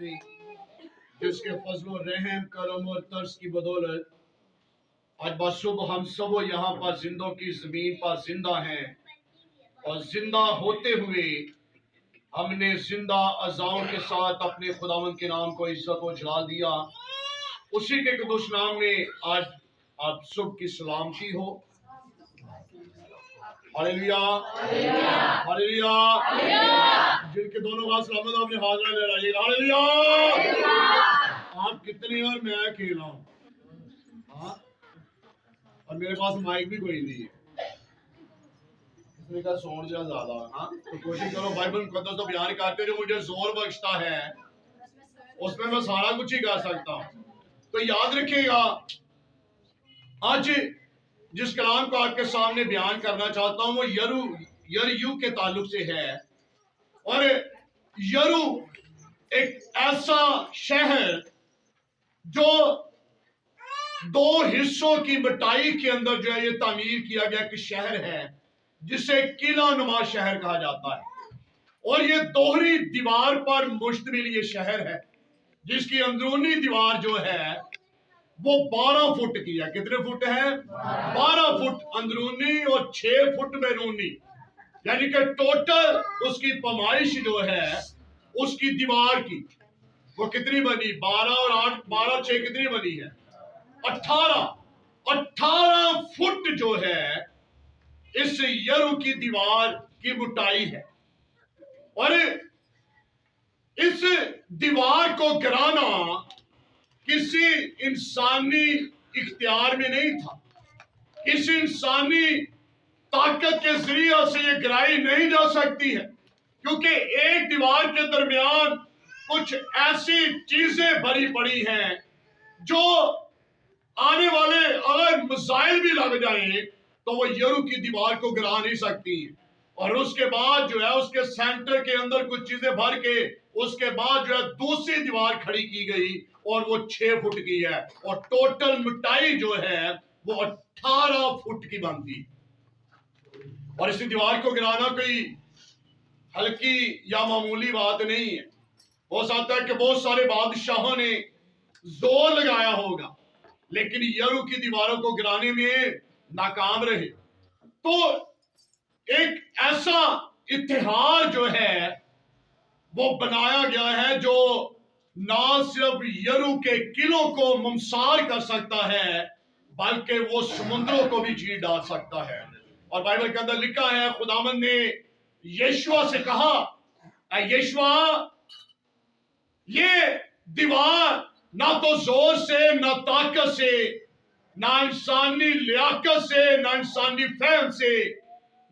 نے जिसके फजल रहम करम और तर्स की बदौलत आज बसुबह हम सब यहाँ पर जिंदों की जमीन पर जिंदा हैं और जिंदा होते हुए हमने जिंदा अज़ाओं के साथ अपने खुदावंद के नाम को इज्जत और जलाल दिया। उसी के कुदुस नाम में आज आप सब की सलामती हो। Hallelujah hallelujah. जिनके दोनों हाथ सलामत आपने हाथ ले लगाइए। हालेलुया। आप कितने और मैं अकेला हूँ, हाँ, और मेरे पास माइक भी कोई नहीं है। इसने कहा साउंड जरा ज्यादा है, हाँ, तो कोशिश करो बाइबल मुकद्दस तो बयान करते जो मुझे जोर बख्शता है उसमें मैं सारा कुछ ही कर सकता हूँ। तो याद रखिएगा, आज जिस कलाम को आपके सामने बयान करना चाहता हूं वो यरू के ताल्लुक से है। और यरू एक ऐसा शहर जो दो हिस्सों की बटाई के अंदर जो है ये तामीर किया गया कि शहर है जिसे किला नुमा शहर कहा जाता है। और ये दोहरी दीवार पर मुश्तमिल ये शहर है जिसकी अंदरूनी दीवार जो है वो 12 फुट की है। कितने फुट है? 12 फुट अंदरूनी और 6 फुट बैरूनी, यानी कि टोटल उसकी पैमाइश जो है उसकी दीवार की वो कितनी बनी? 12 और 8, 12 6 कितनी बनी है? 18 फुट जो है इस यरू की दीवार की मोटाई है। और इस दीवार को गिराना किसी इंसानी इख्तियार में नहीं था, किसी इंसानी ताकत के जरिए से ये गिराई नहीं जा सकती है, क्योंकि एक दीवार के दरमियान कुछ ऐसी चीजें भरी पड़ी हैं जो आने वाले अगर मिसाइल भी लग जाए तो वो यरू की दीवार को गिरा नहीं सकती। और उसके बाद जो है उसके सेंटर के अंदर कुछ चीजें भर के उसके बाद जो है दूसरी दीवार खड़ी की गई और वो 6 फुट की है और टोटल मोटाई जो है वो 18 फुट की बनती। और इस दीवार को गिराना कोई हल्की या मामूली बात नहीं है। हो सकता है कि बहुत सारे बादशाहों ने जोर लगाया होगा लेकिन यरू की दीवारों को गिराने में नाकाम रहे। तो एक ऐसा इतिहास जो है वो बनाया गया है जो ना सिर्फ यरू के किलों को ममसार कर सकता है बल्कि वो समुद्रों को भी चीर डाल सकता है। और बाइबल के अंदर लिखा है खुदावंद ने यीशुआ से कहा, यीशुआ ये दीवार ना तो जोर से ना ताकत से ना इंसानी लियाकत से ना इंसानी फहम से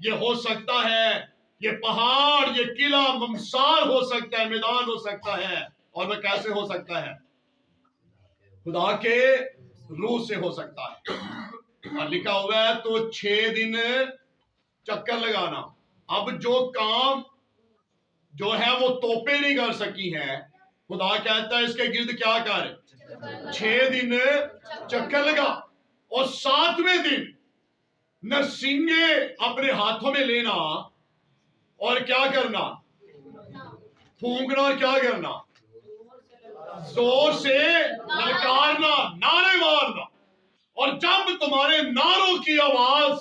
ये हो सकता है, ये पहाड़ ये किला ममसार हो सकता है, मैदान हो सकता है। और वह कैसे हो सकता है? खुदा के रूह से हो सकता है। और लिखा हुआ है तो 6 दिन चक्कर लगाना। अब जो काम जो है वो तोपे नहीं कर सकी है, खुदा कहता है इसके गिर्द क्या कर, 6 दिन चक्कर लगा। और 7वें दिन नरसिंगे अपने हाथों में लेना और क्या करना, फूंकना और क्या करना, जोर से ललकारना, नारे मारना। और जब तुम्हारे नारों की आवाज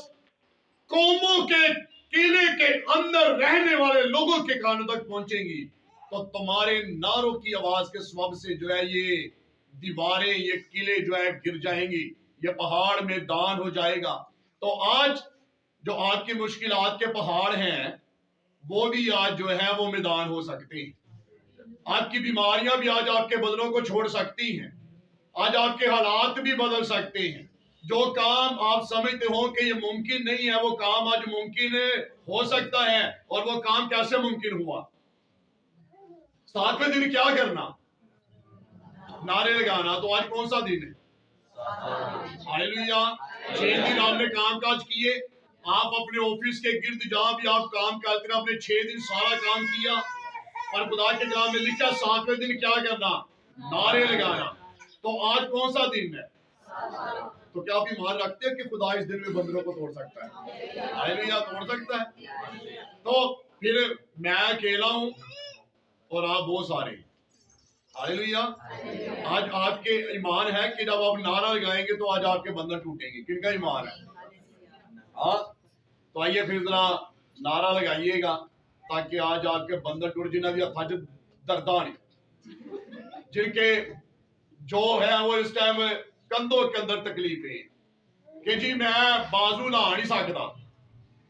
कौमों के किले के अंदर रहने वाले लोगों के कानों तक पहुंचेगी तो तुम्हारे नारों की आवाज के सबब से जो है ये दीवारें ये किले जो है गिर जाएंगी, ये पहाड़ मैदान हो जाएगा। तो आज जो आपकी मुश्किलात के पहाड़ हैं वो भी आज जो है वो मैदान हो सकते हैं। आपकी बीमारियां भी आज आपके बदनों को छोड़ सकती हैं, आज आपके हालात भी बदल सकते हैं। जो काम आप समझते हो कि ये मुमकिन नहीं है वो काम आज मुमकिन हो सकता है। और वो काम कैसे मुमकिन हुआ? 7वें दिन क्या करना, नारे लगाना। तो आज कौन सा दिन है? हालेलुया। 6 दिन आपने काम काज किए, आप अपने ऑफिस के गिर्द जहां भी आप काम करते हैं आपने 6 दिन सारा काम किया। और खुदा के कलाम में लिखा 7वें दिन क्या करना, नारे लगाना। तो आज कौन सा दिन है? तो क्या आप ईमान रखते हैं कि खुदा इस दिन में बंदरों को तोड़ सकता है? हालेलुया, तोड़ सकता है। तो फिर मैं अकेला हूं और आप बहुत सारे। हालेलुया। आज आपके ईमान है कि जब आप नारा लगाएंगे तो आज आपके बंधन टूटेंगे। किनका ईमान है? हाँ, तो आइए फिर जरा नारा लगाइएगा ताकि आज आपके बंधन टूट, जिन्हें भी हथ दर्दा ने, जिनके जो है वो इस टाइम कंधों के अंदर तकलीफ है कि जी मैं बाजू ला नहीं सकता।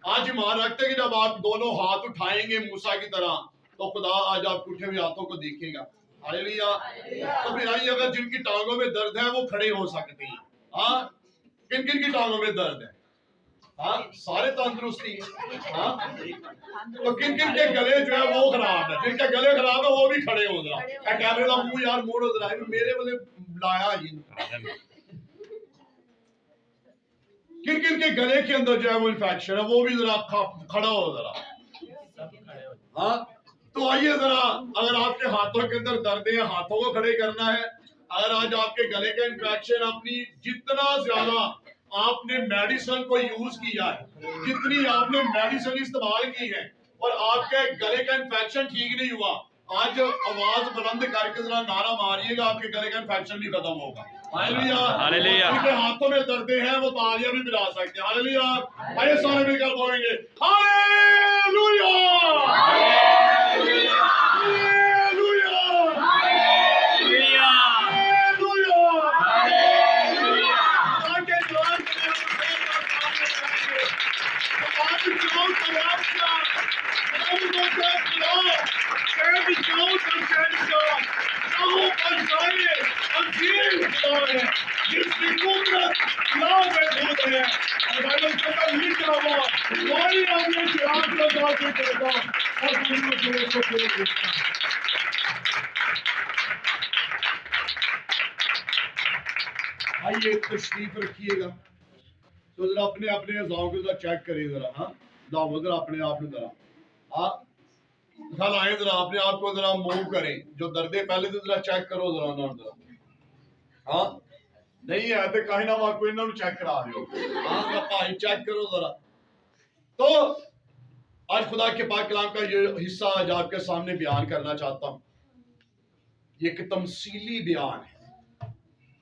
आज ईमान रखते कि जब आप दोनों हाथ उठाएंगे मूसा की तरह तो खुदा आज आप उठे हुए हाथों को देखेगा। हालेलुया। तो फिर आइए, अगर जिनकी टांगों में दर्द है वो खड़े हो सकते हैं। हाँ, किन किन की टांगों में दर्द है? हाँ, सारे तंदुरुस्ती है। हाँ, तो किन किन के गले जो है वो खराब है? जिनके गले खराब है वो भी खड़े हो जरा। कैमरे का मुंह यार मोड़ो जरा, मेरे वाले लाया जी। किन किन के गले के अंदर जो है वो इन्फेक्शन है वो भी जरा खड़ा हो जरा। हाँ, तो आइए जरा, अगर आपके हाथों के अंदर दर्द है, हाथों को खड़े करना है। अगर आज आपके गले का इन्फेक्शन, अपनी जितना ज्यादा आपने मेडिसिन को यूज किया है, जितनी आपने मेडिसिन इस्तेमाल की है और आपके गले का इन्फेक्शन ठीक नहीं हुआ, आज आवाज बुलंद करके जरा नारा मारिएगा, आपके गले का इन्फेक्शन भी खत्म होगा। हालेलुया। हालेलुया। जिनके हाथों में दर्द है वो तालियां भी मिला सकते हैं। हालेलुया। आइए सारे मिलकर बोलेंगे हालेलुया। आइए तशरीफ रखिएगा। तो जरा अपने अपने अज़ाओं को जरा चेक करिए जरा। हाँ, जरा अपने आप में जरा हाँ आए, जरा अपने आप को जरा मूव करें। जो दर्दे पहले तो जरा चेक करो जरा ना जरा। हाँ, नहीं है तो कहीं ना कोई ना चेक करा रहे हो। हाँ भाई चेक करो जरा। तो आज खुदा के पाक कलाम का ये हिस्सा आज आपके सामने बयान करना चाहता हूँ। ये एक तमसीली बयान है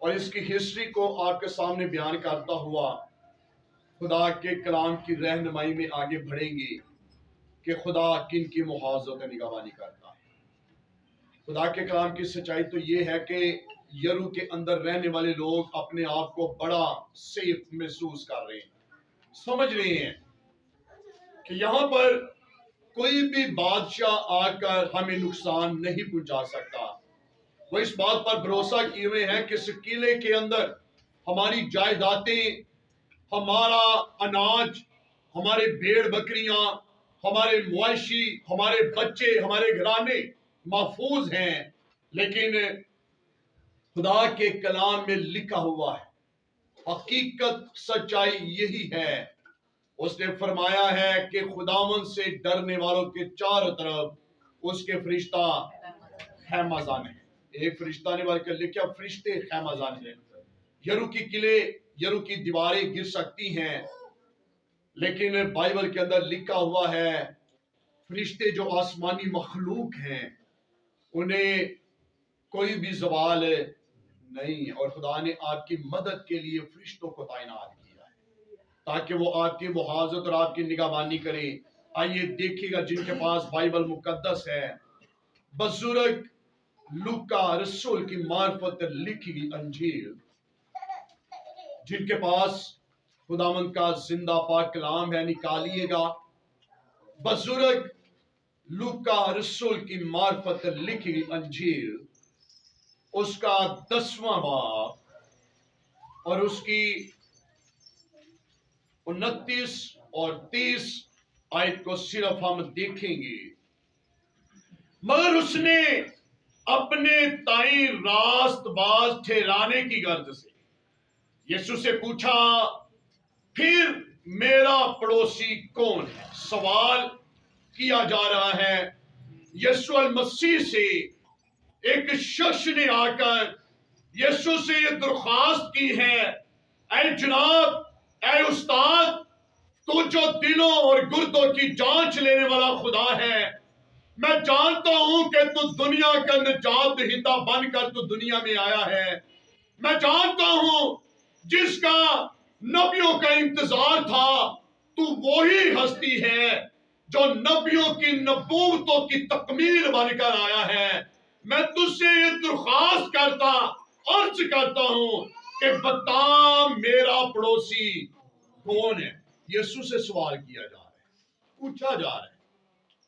और इसकी हिस्ट्री को आपके सामने बयान करता हुआ खुदा के कलाम की रहनुमाई में आगे बढ़ेंगे कि खुदा किन की मुहावजत निगहबानी करता है। खुदा के कलाम की सच्चाई तो ये है कि यरू के अंदर रहने वाले लोग अपने आप को बड़ा सेफ महसूस कर रहे हैं, समझ रहे हैं कि यहाँ पर कोई भी बादशाह आकर हमें नुकसान नहीं पहुंचा सकता। वो इस बात पर भरोसा किए हुए हैं कि इस किले के अंदर हमारी जायदादें, हमारा अनाज, हमारे भेड़ बकरियां, हमारे मुआशी, हमारे बच्चे, हमारे घराने महफूज हैं। लेकिन खुदा के कलाम में लिखा हुआ है, हकीकत सच्चाई यही है। उसने फरमाया है कि खुदावंद से डरने वालों के चारों तरफ उसके फरिश्ता खैमाजान है। एक फरिश्ता ने बल्कि लिखा फरिश्ते खैमाजान है। यरू की किले, यरू की दीवारें गिर सकती हैं, लेकिन बाइबल के अंदर लिखा हुआ है फरिश्ते जो आसमानी मखलूक हैं उन्हें कोई भी जवाल नहीं। और खुदा ने आपकी मदद के लिए फरिश्तों को तैनात किया है ताकि वो आपकी मुहावजत और आपकी निगहबानी करें। आइए देखिएगा, जिनके पास बाइबल मुकद्दस है, बुजुर्ग लूका रसूल की मार्फत लिखी गई अंजील, जिनके पास खुदावंद का जिंदा पाक कलाम है, निकालिएगा। बुजुर्ग लूका रसूल की मार्फत लिखी गई अंजील, उसका 10वां बाब और उसकी 29 और 30 आयत को सिर्फ हम देखेंगे। मगर उसने अपने ताई रास्तबाज ठहराने की गर्ज से यीशु से पूछा, फिर मेरा पड़ोसी कौन है? सवाल किया जा रहा है यीशु मसीह से। एक शख्स ने आकर यीशु से ये दरख्वास्त की है, ऐ जनाब, ऐ उस्ताद, तो जो दिलों और गुर्दों की जांच लेने वाला खुदा है, میں جانتا ہوں کہ تو دنیا کا نجات دہندہ بن کر تو دنیا میں آیا ہے. میں جانتا ہوں جس کا نبیوں کا انتظار تھا تو وہی ہستی ہے جو نبیوں کی نبوتوں کی تکمیل بن کر آیا ہے. میں تجھ سے یہ درخواست کرتا عرض کرتا ہوں کہ بتا میرا پڑوسی کون ہے. یسوع سے سوال کیا جا رہا ہے، پوچھا جا رہا ہے.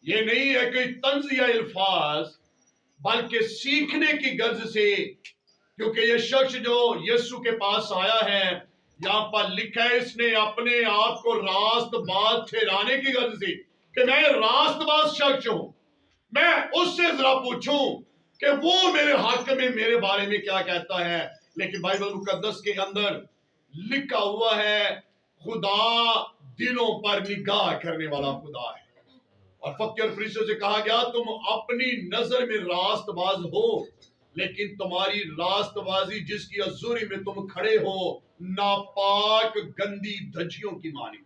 یہ نہیں ہے کہ طنزیہ الفاظ بلکہ سیکھنے کی غرض سے، کیونکہ یہ شخص جو یسوع کے پاس آیا ہے یہاں پر لکھا ہے اس نے اپنے آپ کو راست باز ٹھہرانے کی غرض سے کہ میں راست باز شخص ہوں. میں اس سے ذرا پوچھوں کہ وہ میرے حق میں میرے بارے میں کیا کہتا ہے. لیکن بائبل مقدس کے اندر لکھا ہوا ہے خدا دلوں پر نگاہ کرنے والا خدا ہے. اور فقیر فرشتوں سے کہا گیا تم اپنی نظر میں راست باز ہو، لیکن تمہاری راست بازی جس کی حضوری میں تم کھڑے ہو ناپاک گندی دھجیوں کی مانی.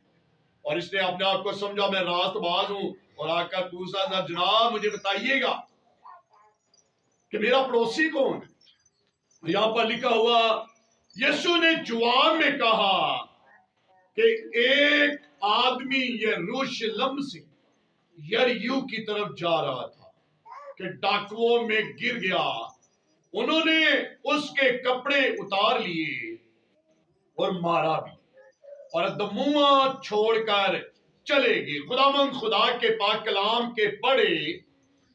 اور اس نے اپنے آپ کو سمجھا میں راست باز ہوں اور آ کر پوچھا تھا جناب مجھے بتائیے گا کہ میرا پڑوسی کون ہے. یہاں پر لکھا ہوا یسوع نے جواب میں کہا کہ ایک آدمی یروشلم سے یریو کی طرف جا رہا تھا کہ ڈاکوؤں میں گر گیا. انہوں نے اس کے کپڑے اتار لیے اور مارا بھی اور دموع چھوڑ کر چلے گئے. خداوند خدا کے پاک کلام کے پڑھے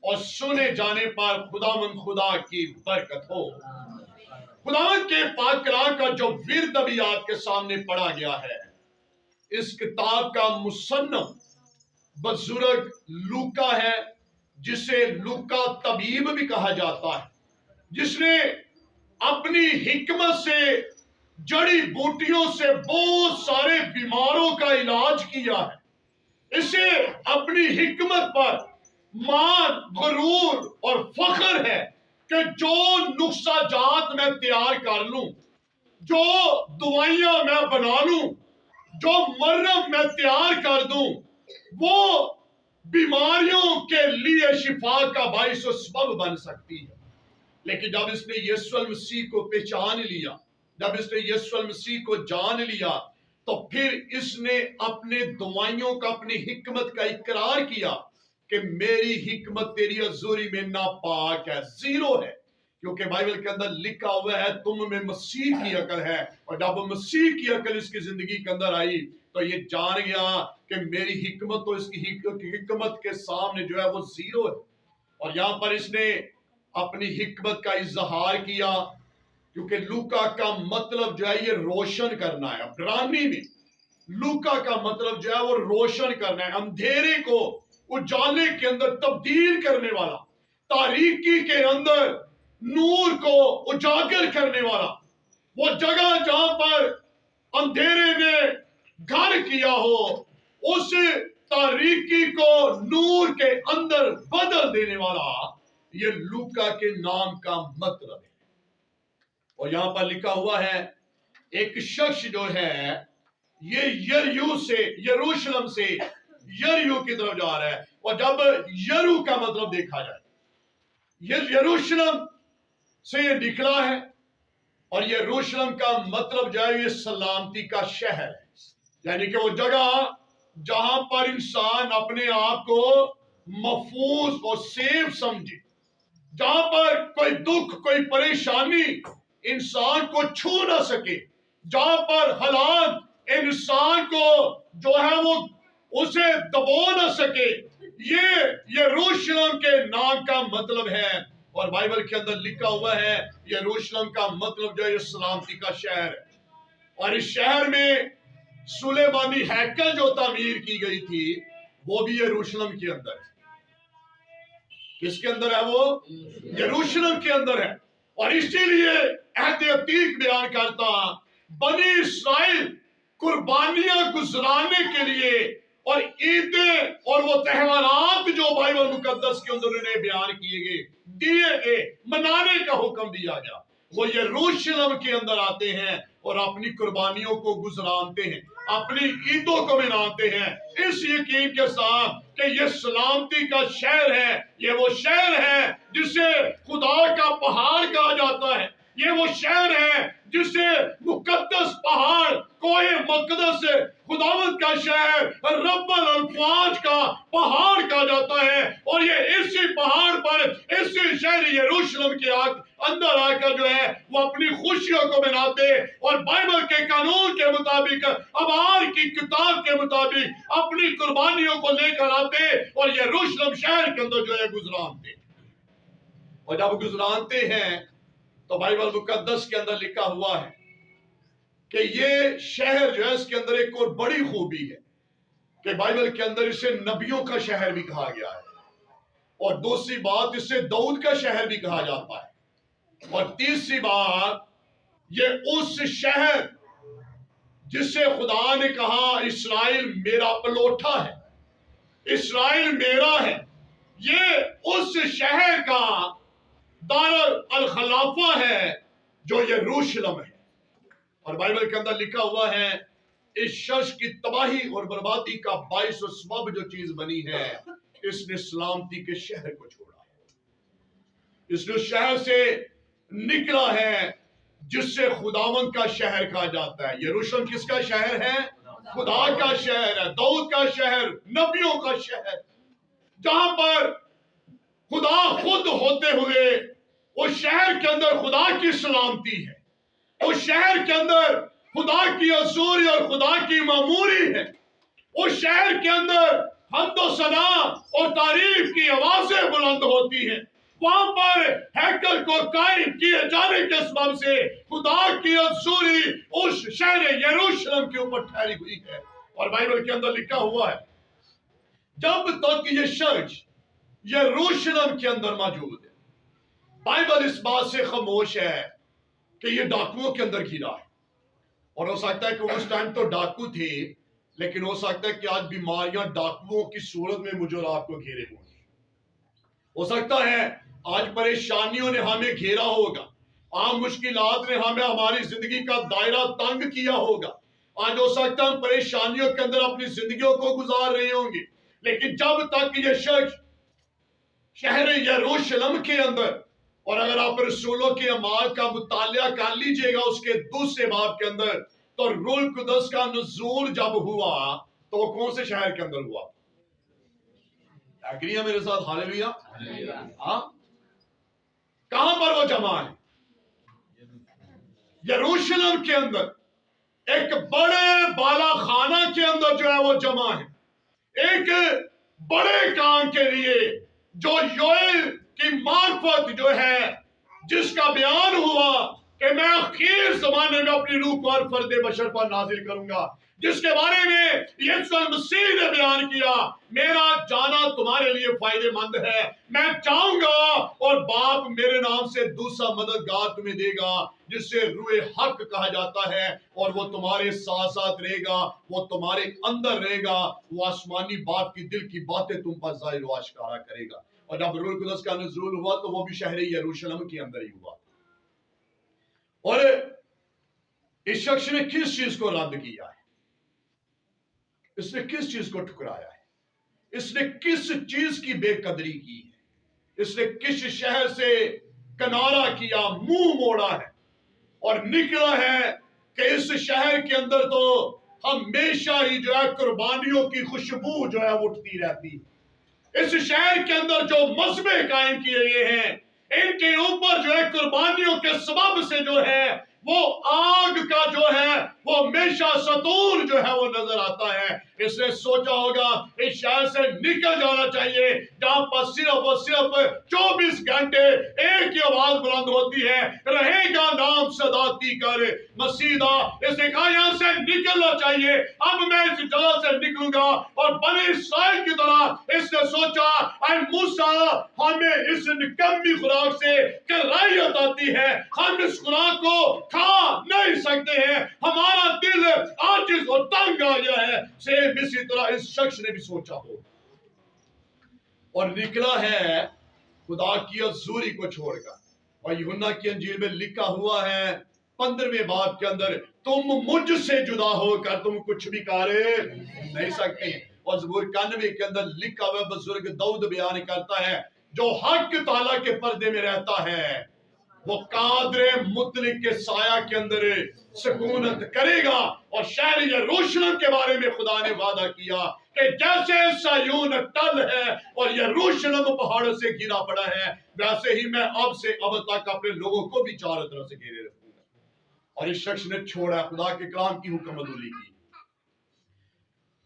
اور سنے جانے پر خداوند خدا کی برکت ہو. خداوند کے پاک کلام کا جو ورد ابھی آپ کے سامنے پڑھا گیا ہے، اس کتاب کا مصنف بزرگ لوکا ہے، جسے لوکا طبیب بھی کہا جاتا ہے، جس نے اپنی حکمت سے جڑی بوٹیوں سے بہت سارے بیماروں کا علاج کیا ہے. اسے اپنی حکمت پر مان غرور اور فخر ہے کہ جو نسخہ جات میں تیار کر لوں، جو دوائیاں میں بنا لوں، جو مرہم میں تیار کر دوں، وہ بیماریوں کے لیے شفا کا باعث و سبب بن سکتی ہے. لیکن جب اس نے یسوع المسیح کو پہچان لیا، جب اس نے یسوع المسیح کو جان لیا، تو پھر اس نے اپنے دوائیوں کا اپنی حکمت کا اقرار کیا کہ میری حکمت تیری حضوری میں ناپاک ہے، زیرو ہے. کیونکہ بائبل کے اندر لکھا ہوا ہے تم میں مسیح کی عقل ہے، اور جب مسیح کی عقل اس کی زندگی کے اندر آئی تو یہ جان گیا کہ میری حکمت تو اس کی حکمت کے سامنے جو ہے وہ زیرو ہے. اور یہاں پر اس نے اپنی حکمت کا اظہار کیا، کیونکہ لوکا کا مطلب جو ہے یہ روشن کرنا ہے. عبرانی میں لوکا کا مطلب جو ہے وہ روشن کرنا ہے، اندھیرے کو اجالے کے اندر تبدیل کرنے والا، تاریکی کے اندر نور کو اجاگر کرنے والا. وہ جگہ جہاں پر اندھیرے نے گھر کیا ہو اس تاریکی کو نور کے اندر بدل دینے والا، یہ لوکا کے نام کا مطلب ہے. اور یہاں پر لکھا ہوا ہے ایک شخص جو ہے یہ یروشلم سے یریو کی طرف جا رہا ہے. اور جب یرو کا مطلب دیکھا جائے، یہ یروشلم سے یہ نکلا ہے، اور یروشلم کا مطلب جو ہے یہ سلامتی کا شہر ہے. یعنی کہ وہ جگہ جہاں پر انسان اپنے آپ کو محفوظ اور سیف سمجھے، جہاں پر کوئی دکھ کوئی پریشانی انسان کو چھو نہ سکے، جہاں پر حالات انسان کو جو ہے وہ اسے دبو نہ سکے. یہ یروشلم کے نام کا مطلب ہے. اور بائبل کے اندر لکھا ہوا ہے یروشلم کا مطلب جو ہے سلامتی کا شہر ہے. اور اس شہر میں سلیمانی ہیکل جو تعمیر کی گئی تھی وہ بھی یروشلم کے اندر ہے. کس کے اندر ہے؟ وہ یروشلم کے اندر ہے. اور اسی لیے عہد عتیق بیان کرتا بنی اسرائیل قربانیاں گزرانے کے لیے اور عیدیں اور وہ تہوارات جو بائبل مقدس کے اندر انہیں بیان کیے گئے دیے گئے منانے کا حکم دیا گیا، وہ یروشلم کے اندر آتے ہیں اور اپنی قربانیوں کو گزرانتے ہیں. अपनी ईदों को मनाते हैं इस यकीन के साथ कि ये सलामती का शहर है, ये वो शहर है जिसे खुदा का पहाड़ कहा जाता है, ये वो शहर है जिसे मुकद्दस पहाड़ कोहे मकदस खुदावंद का शहर रब्बुल अल्फाज का पहाड़ कहा जाता है। और ये इसी पहाड़ पर इसी शहर यरूशलेम के अंदर आकर जो है वो अपनी खुशियों को मनाते और बाइबल के कानून के मुताबिक अबार की किताब के मुताबिक अपनी कुर्बानियों को लेकर आते और यरूशलेम शहर के अंदर जो है गुजरानते। और जब गुजरानते हैं तो बाइबल मुकद्दस के अंदर लिखा हुआ है कि ये शहर जो है इसके अंदर एक और बड़ी खूबी है कि बाइबल के अंदर इसे नबियों का शहर भी कहा गया है, और दूसरी बात इसे दाऊद का शहर भी कहा जाता है, और तीसरी बात ये उस शहर जिससे खुदा ने कहा इस्राएल मेरा पलोठा है, इस्राएल मेरा है, ये उस शहर का दारुल अल खलाफा है जो यरूशलेम है। और बाइबल के अंदर लिखा हुआ है इस शख्स की तबाही और बर्बादी का बाइस और सबब जो चीज बनी है, इसने सलामती के शहर को छोड़ा है, इसने उस शहर से निकला है जिससे खुदावंद का शहर कहा जाता है। यरूशलेम किसका शहर है? खुदा का शहर है, दाऊद का शहर, नबियों का शहर, जहां पर खुदा खुद होते हुए उस शहर के अंदर खुदा की सलामती है, उस शहर के अंदर खुदा की असूरी और खुदा की मामूरी है, उस शहर के अंदर हम्दो सना और तारीफ की आवाजें बुलंद होती हैं। वहां पर हैकल को कायम किए जाने के सबब से खुदा की असूरी उस शहर यरूशलेम के ऊपर ठहरी हुई है। और बाइबल के अंदर लिखा हुआ है जब तक ये शख्स यरूशलेम के अंदर मौजूद है, बाइबल इस बात से खामोश है कि ये डाकुओं के अंदर घिरा है। और हो सकता है कि उस टाइम तो डाकू थे, लेकिन हो सकता है कि आज बीमारियां डाकुओं की सूरत में मुझे और आपको घेरे होंगे। हो सकता है आज परेशानियों ने हमें घेरा होगा, आम मुश्किलात ने हमें हमारी जिंदगी का दायरा तंग किया होगा। आज हो सकता है हम परेशानियों के अंदर अपनी जिंदगियों को गुजार रहे होंगे, लेकिन जब तक ये शख्स शहर यरूशलेम के अंदर, और अगर आप रसूलों के अमाल का मुतालिया कर लीजिएगा उसके दूसरे बाब के अंदर, तो रूह कुदस का नुज़ूल जब हुआ तो वो कौन से शहर के अंदर हुआ? एग्री है मेरे साथ? हालेलुया। हाँ, कहां पर वो जमा है? यरूशलेम के अंदर एक बड़े बाला खाना के अंदर जो है वो जमा है, एक बड़े काम के लिए जो योएल की मार्फत जो है जिसका बयान हुआ कि मैं आखिर जमाने में अपनी रूह को हर फर्द बशर पर नाजिल करूंगा, जिसके बारे में यीशु मसीह ने बयान किया मेरा जाना तुम्हारे लिए फायदेमंद है, मैं जाऊंगा और बाप मेरे नाम से दूसरा मददगार तुम्हें देगा जिससे रूहे हक कहा जाता है, और वो तुम्हारे साथ साथ रहेगा, वो तुम्हारे अंदर रहेगा, वो आसमानी बाप की दिल की बातें तुम पर जाहिर व आश्कारा करेगा। और जब रूह कुदस का नुज़ूल हुआ तो वो भी शहर यरूशलेम के अंदर ही हुआ। और इस शख्स ने किस चीज को रद्द किया है? इसने किस चीज को ठुकराया है? इसने किस चीज की बेकदरी की है? इसने किस शहर से किनारा किया, मुंह मोड़ा है और निकला है कि इस शहर के अंदर तो हमेशा ही जो है कुर्बानियों की खुशबू जो है उठती रहती है। इस शहर के अंदर जो मजहबे कायम किए गए हैं, इनके ऊपर जो है कुर्बानियों के सबब से जो है वो आग का जो है वो हमेशा सतूर जो है वो नजर आता है। इसने सोचा होगा इस शहर से निकल जाना चाहिए जहां पर सिर्फ और सिर्फ 24 घंटे एक ही आवाज बुलंद होती है, रहेगा नाम सदाती कर मसीदा। इसने कहा यहां से निकलना चाहिए, अब मैं इस जगह से निकलूंगा। और बने इस्राएल की तरह इसने सोचा ऐ मूसा हमें इस निकम्मी खुराक से कराहियत आती है, हम इस खुराक को खा नहीं सकते हैं, हमारा दिल आजिज और तंग आ गया है। सेम इसी तरह इस शख्स ने भी सोचा हो और निकला है खुदा की हजूरी को छोड़कर। और यूहन्ना की अंजील में लिखा हुआ है 15वें बाब के अंदर, तुम मुझसे जुदा होकर तुम कुछ भी कर नहीं सकते। और ज़बूर 91 के अंदर लिखा हुआ बुजुर्ग दाऊद बयान करता है, जो हक ताला के पर्दे में रहता है वो कादरे मुतलिक के साया के अंदर सुकूनत करेगा। और शहर यरूशलेम के बारे में खुदा ने वादा किया कि जैसे सायून तल है और यरूशलेम पहाड़ों से घिरा पड़ा है, वैसे ही मैं अब से अब तक अपने लोगों को भी चारों तरफ से घेरे रखूंगा। और इस शख्स ने छोड़ा खुदा के कलाम की हुक्मअमली की।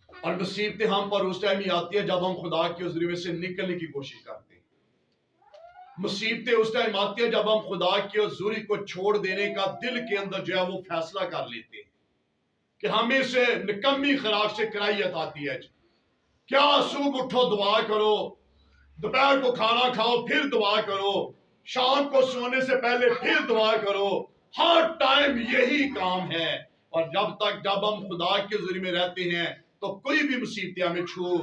और मुसीबतें हम पर उस टाइम ही आती है जब हम खुदा के उस ज़रिए से निकलने की कोशिश करते हैं। मुसीबतें उस टाइम आती है जब हम खुदा की हुजूरी को छोड़ देने का दिल के अंदर जो है वो फैसला कर लेते हैं कि हमें से निकम्मी खुराक से कराहियत आती है। क्या सुबह उठो दुआ करो, दोपहर को खाना खाओ फिर दुआ करो, शाम को सोने से पहले फिर दुआ करो, हर टाइम यही काम है। और जब हम खुदा के ज़रिए में रहते हैं तो कोई भी मुसीबतें हमें छू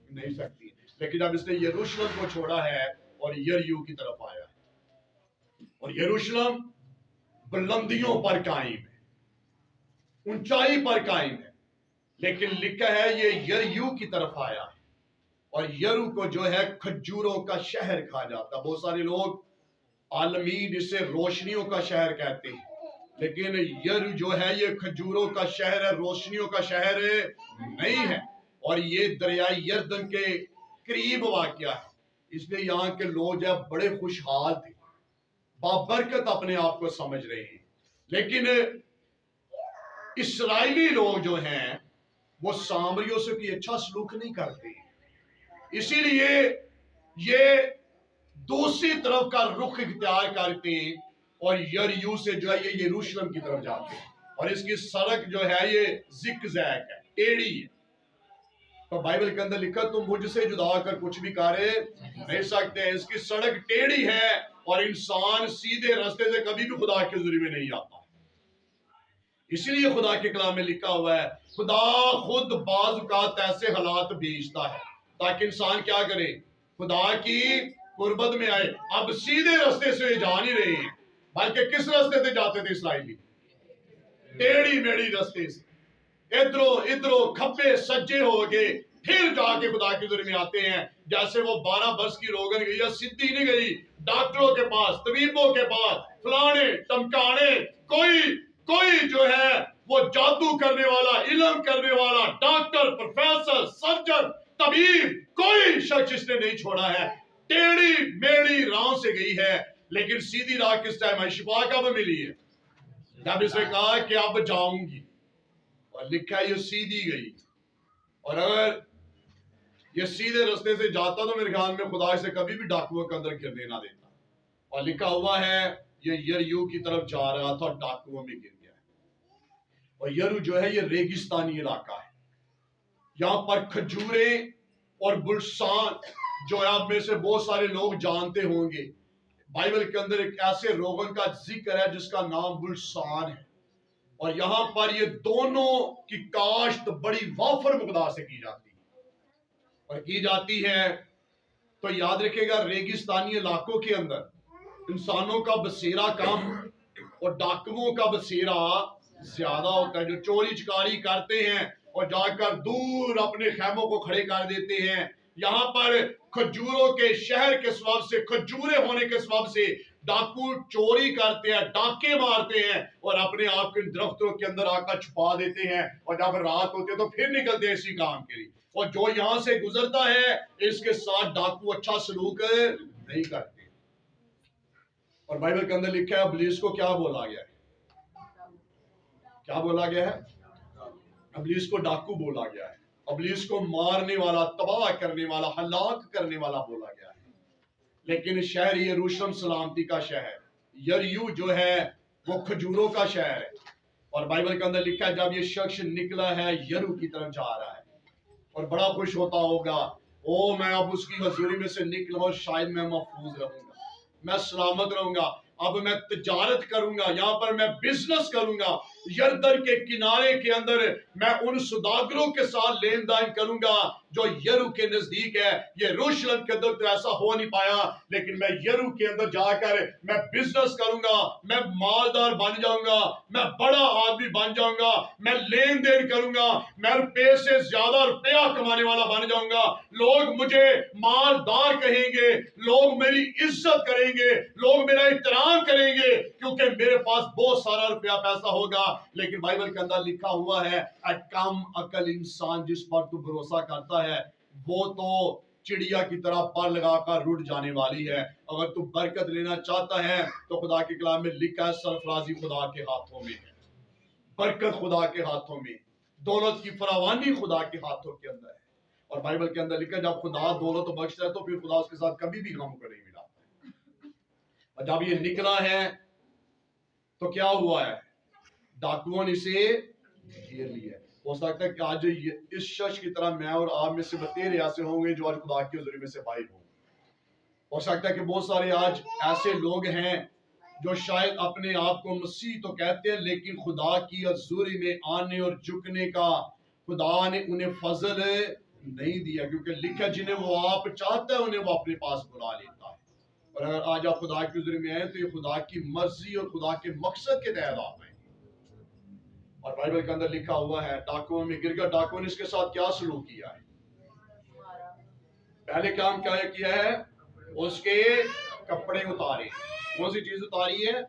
नहीं सकती। लेकिन अब इसने यरूशलेम को छोड़ा है और यरीहो की तरफ आया है। और यरूशलेम बुलंदियों पर कायम है, ऊंचाई पर कायम है, लेकिन लिखा है ये यरीहो की तरफ आया है। और यरू को जो है खजूरों का शहर कहा जाता है। बहुत सारे लोग आलमीन इसे रोशनियों का शहर कहते हैं, लेकिन यरू जो है ये खजूरों का शहर है, रोशनियों का शहर नहीं है। और ये दरियाई यरदन के करीब वाक़या है, इसलिए यहाँ के लोग जो बड़े खुशहाल थे, बाबरकत अपने आप को समझ रहे हैं। लेकिन इस्राएली लोग जो हैं वो सामरियों से कोई अच्छा सलूक नहीं करते, इसीलिए ये दूसरी तरफ का रुख इख्तियार करते हैं और यरीहो से जो है ये यरूशलेम की तरफ जाते हैं। और इसकी सड़क जो है ये ज़िगज़ैग है, टेढ़ी है। तो बाइबल के अंदर लिखा तुम मुझसे जुदा होकर कुछ भी कर नहीं सकते। इसकी सड़क टेढ़ी है और इंसान सीधे रास्ते से कभी भी खुदा के ज़रिए में नहीं आता। इसीलिए खुदा के कलाम में लिखा हुआ है खुदा खुद बाज़ औक़ात ऐसे हालात भेजता है ताकि इंसान क्या करे, खुदा की कुर्बत में आए। अब सीधे रास्ते से जा नहीं रहे हैं, बल्कि किस रास्ते से जाते थे इस्राएली? टेढ़ी मेढ़ी रास्ते से, इधरों खब्बे सज्जे हो गए, फिर जाके खुदा के ज़रिए में आते हैं। जैसे वो 12 बरस की रोगन गई, सीधी नहीं गई डॉक्टरों के पास, तबीबों के पास, फलाने टमकाने, कोई जो है वो जादू करने वाला, इल्म करने वाला, डॉक्टर, प्रोफेसर, सर्जन, तबीब, कोई शख्स इसने नहीं छोड़ा है। टेढ़ी मेढ़ी राह से गई है, लेकिन सीधी राह किस टाइम है? शिफा कब मिली है? जब इसने कहा कि अब जाऊंगी, और लिखा है ये सीधी गई। और अगर ये सीधे रास्ते से जाता तो मेरे ख्याल में खुदा इसे कभी भी डाकुओं के अंदर गिरने ना देता। और लिखा हुआ है ये यरीहो की तरफ जा रहा था और डाकुओं में गिर गया। और यरू जो है ये रेगिस्तानी इलाका है, यहाँ पर खजूरें और बुलसान जो है आप में से बहुत सारे लोग जानते होंगे। बाइबल के अंदर एक ऐसे रोगन का जिक्र है जिसका नाम बुलसान है। और यहाँ पर ये दोनों की काश्त बड़ी वाफर मकदार से की जाती है। और की जाती है तो याद रखिएगा रेगिस्तानी इलाकों के अंदर इंसानों का बसेरा कम और डाकुओं का बसेरा ज्यादा होता है, जो चोरी चकारी करते हैं और जाकर दूर अपने खैमों को खड़े कर देते हैं। यहाँ पर खजूरों के शहर के सबब से, खजूरे होने के सबब से डाकू चोरी करते हैं, डाके मारते हैं और अपने आप के दरख्तों के अंदर आकर छुपा देते हैं। और जब रात होती है तो फिर निकलते हैं इसी काम के लिए। और जो यहाँ से गुजरता है इसके साथ डाकू अच्छा सलूक नहीं करते। और बाइबल के अंदर लिखा है इब्लीस को क्या बोला गया है? क्या बोला गया है? इब्लीस को डाकू बोला गया है, इब्लीस को मारने वाला, तबाह करने वाला, हलाक करने वाला बोला गया है। लेकिन शहर यरूशलेम सलामती का शहर, यरीहो जो है वो खजूरों का शहर है। और बाइबल के अंदर लिखा है जब ये शख्स निकला है यरू की तरफ जा रहा है और बड़ा खुश होता होगा, ओ मैं अब उसकी हजूरी में से निकला और शायद मैं महफूज रहूंगा, मैं सलामत रहूंगा, अब मैं तिजारत करूंगा, यहाँ पर मैं बिजनेस करूंगा, यरदन के किनारे के अंदर मैं उन सौदागरों के साथ लेन देन करूंगा जो यरू के नजदीक है। यरूशलेम के अंदर तो ऐसा हो नहीं पाया, लेकिन मैं यरू के अंदर जाकर मैं बिजनेस करूंगा, मैं मालदार बन जाऊंगा, मैं बड़ा आदमी बन जाऊंगा, मैं लेन देन करूंगा, मैं रुपये से ज्यादा रुपया कमाने वाला बन जाऊंगा। लोग मुझे मालदार कहेंगे, लोग मेरी इज्जत करेंगे, लोग मेरा एहतराम करेंगे, क्योंकि मेरे पास बहुत सारा रुपया पैसा होगा। लेकिन बाइबल के अंदर लिखा हुआ है, कम अकल इंसान जिस पर तू भरोसा करता है वो तो चिड़िया की तरह पर लगाकर रुट जाने वाली है। अगर तू बरकत लेना चाहता है तो खुदा के कलाम में लिखा है, सरफराजी खुदा के हाथों में है, बरकत खुदा के हाथों में, दौलत की फरावानी खुदा के हाथों के अंदर है। और बाइबल के अंदर लिखा है, जब खुदा दौलत बख्शता है तो फिर खुदा उसके साथ कभी भी गम को नहीं मिलाता। और जब ये निकला है तो क्या हुआ है, डाकुओं ने इसे घेर लिया। हो सकता है कि आज इस शख्स की तरह मैं और आप में से बतेरे ऐसे होंगे जो आज खुदा के हुजूरी में से बाहर हों। हो सकता है कि बहुत सारे आज ऐसे लोग हैं जो शायद अपने आप को मसीह तो कहते हैं, लेकिन खुदा की हुजूरी में आने और झुकने का खुदा ने उन्हें फजल नहीं दिया, क्योंकि लिखा जिन्हें वो आप चाहता है उन्हें वो अपने पास बुला लेता है। और अगर आज आप खुदा की हुजूरी में आए तो ये खुदा की मर्जी और खुदा के मकसद के तहत आप आए। और बाइबल के अंदर लिखा हुआ है, डाकुओं में गिर गया। डाकुओं ने इसके साथ क्या सलूक किया है, पहले काम क्या किया है, उसके कपड़े उतारे। कौन सी चीज उतारी है,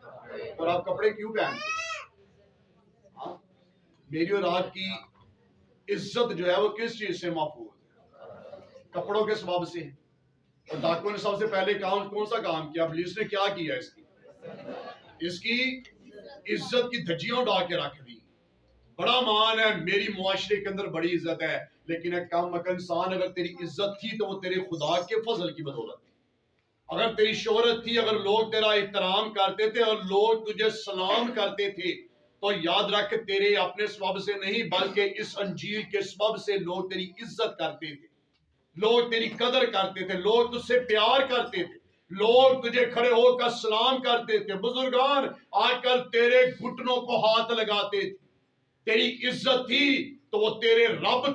और आप कपड़े क्यों पहनते हैं? मेरी और आपकी इज्जत जो है वो किस चीज से महफूज है, कपड़ों के सबब से। और डाकुओं ने सबसे पहले काम कौन सा काम किया, पुलिस ने क्या किया, इसकी इज्जत की धज्जियां उड़ा के रख दी। बड़ा मान है, मेरी मुआशरे के अंदर बड़ी इज्जत है, लेकिन एक कम अकल इंसान, अगर तेरी इज्जत थी तो वो तेरे खुदा के फजल की बदौलत थी। अगर तेरी शोहरत थी, अगर लोग तेरा एहतराम करते थे और लोग तुझे सलाम करते थे, तो याद रख तेरे अपने सबब से नहीं, बल्कि इस अंजील के सबब से लोग तेरी इज्जत करते थे, लोग तेरी कदर करते थे, लोग तुझसे प्यार करते थे, लोग तुझे खड़े होकर सलाम करते थे। बुजुर्गान आकर तेरे घुटनों को हाथ लगाते थे। तेरी इज्जत थी तो वो तेरे रब